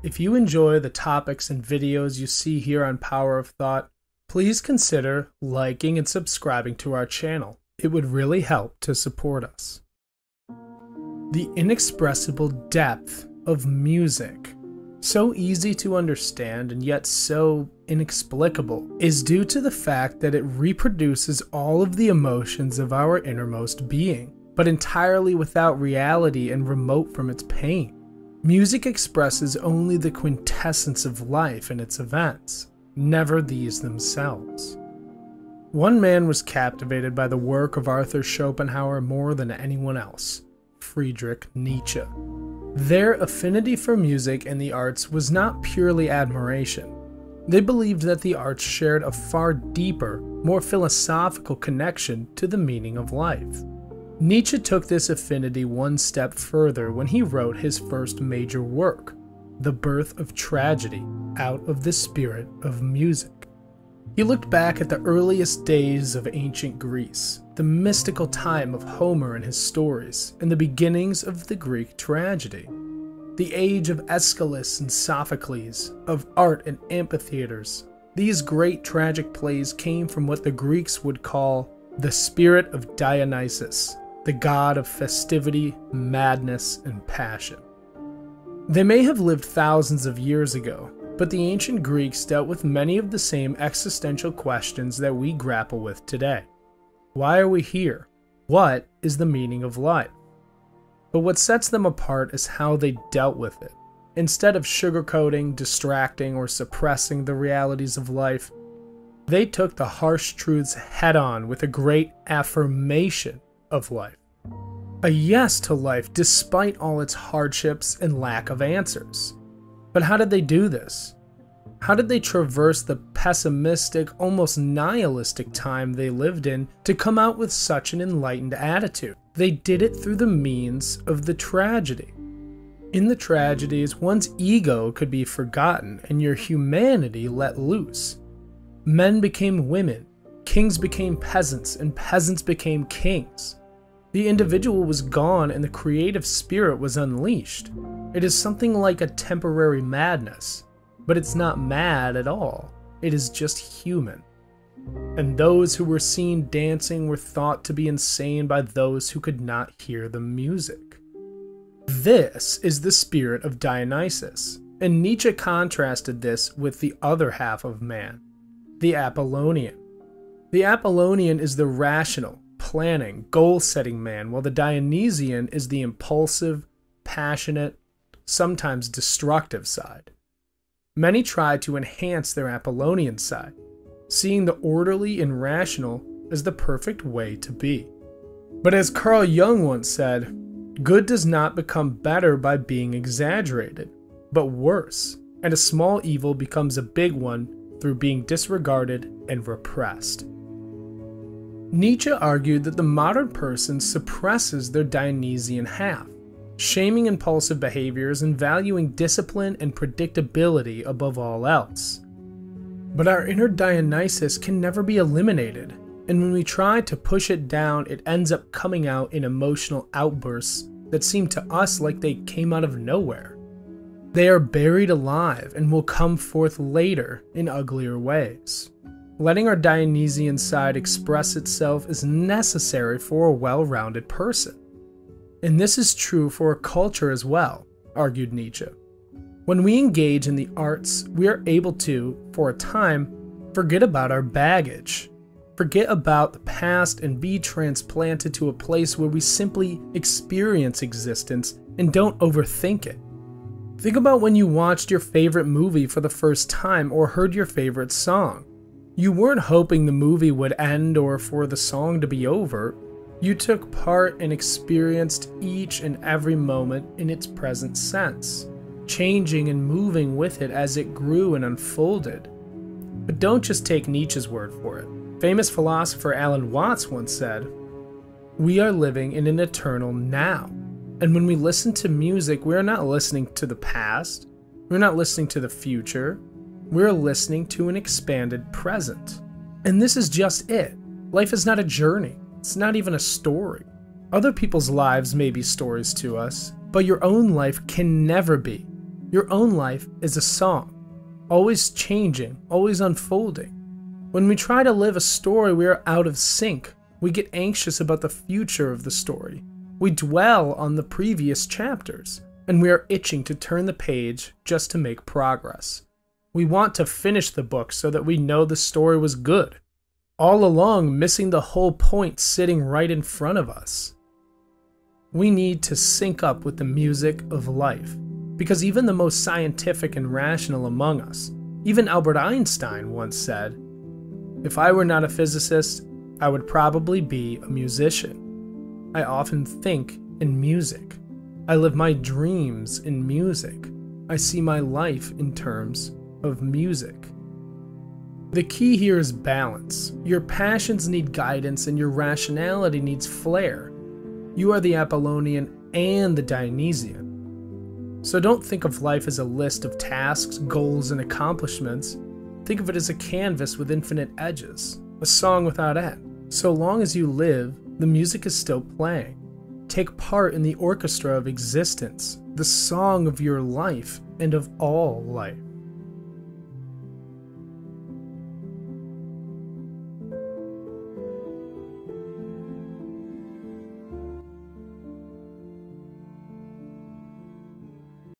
If you enjoy the topics and videos you see here on Power of Thought, please consider liking and subscribing to our channel. It would really help to support us. The inexpressible depth of music, so easy to understand and yet so inexplicable, is due to the fact that it reproduces all of the emotions of our innermost being, but entirely without reality and remote from its pain. Music expresses only the quintessence of life and its events, never these themselves. One man was captivated by the work of Arthur Schopenhauer more than anyone else: Friedrich Nietzsche. Their affinity for music and the arts was not purely admiration. They believed that the arts shared a far deeper, more philosophical connection to the meaning of life. Nietzsche took this affinity one step further when he wrote his first major work, The Birth of Tragedy, out of the spirit of music. He looked back at the earliest days of ancient Greece, the mystical time of Homer and his stories, and the beginnings of the Greek tragedy. The age of Aeschylus and Sophocles, of art and amphitheaters. These great tragic plays came from what the Greeks would call the spirit of Dionysus, the god of festivity, madness, and passion. They may have lived thousands of years ago, but the ancient Greeks dealt with many of the same existential questions that we grapple with today. Why are we here? What is the meaning of life? But what sets them apart is how they dealt with it. Instead of sugarcoating, distracting, or suppressing the realities of life, they took the harsh truths head-on with a great affirmation of life. A yes to life despite all its hardships and lack of answers. But how did they do this? How did they traverse the pessimistic, almost nihilistic time they lived in to come out with such an enlightened attitude? They did it through the means of the tragedy. In the tragedies, one's ego could be forgotten and your humanity let loose. Men became women, kings became peasants, and peasants became kings. The individual was gone and the creative spirit was unleashed. It is something like a temporary madness, but it's not mad at all. It is just human. And those who were seen dancing were thought to be insane by those who could not hear the music. This is the spirit of Dionysus, and Nietzsche contrasted this with the other half of man, the Apollonian. The Apollonian is the rational, planning, goal-setting man, while the Dionysian is the impulsive, passionate, sometimes destructive side. Many try to enhance their Apollonian side, seeing the orderly and rational as the perfect way to be. But as Carl Jung once said, good does not become better by being exaggerated, but worse, and a small evil becomes a big one through being disregarded and repressed. Nietzsche argued that the modern person suppresses their Dionysian half, shaming impulsive behaviors and valuing discipline and predictability above all else. But our inner Dionysus can never be eliminated, and when we try to push it down, it ends up coming out in emotional outbursts that seem to us like they came out of nowhere. They are buried alive and will come forth later in uglier ways. Letting our Dionysian side express itself is necessary for a well-rounded person. And this is true for a culture as well, argued Nietzsche. When we engage in the arts, we are able to, for a time, forget about our baggage, forget about the past and be transplanted to a place where we simply experience existence and don't overthink it. Think about when you watched your favorite movie for the first time or heard your favorite song. You weren't hoping the movie would end or for the song to be over. You took part and experienced each and every moment in its present sense, changing and moving with it as it grew and unfolded. But don't just take Nietzsche's word for it. Famous philosopher Alan Watts once said, "We are living in an eternal now." And when we listen to music, we are not listening to the past, we're not listening to the future, we're listening to an expanded present. And this is just it. Life is not a journey. It's not even a story. Other people's lives may be stories to us, but your own life can never be. Your own life is a song, always changing, always unfolding. When we try to live a story, we are out of sync. We get anxious about the future of the story. We dwell on the previous chapters, and we are itching to turn the page just to make progress. We want to finish the book so that we know the story was good, all along missing the whole point sitting right in front of us. We need to sync up with the music of life, because even the most scientific and rational among us, even Albert Einstein once said, "If I were not a physicist, I would probably be a musician. I often think in music. I live my dreams in music. I see my life in terms of music." The key here is balance. Your passions need guidance and your rationality needs flair. You are the Apollonian and the Dionysian. So don't think of life as a list of tasks, goals, and accomplishments. Think of it as a canvas with infinite edges, a song without end. So long as you live, the music is still playing. Take part in the orchestra of existence, the song of your life and of all life.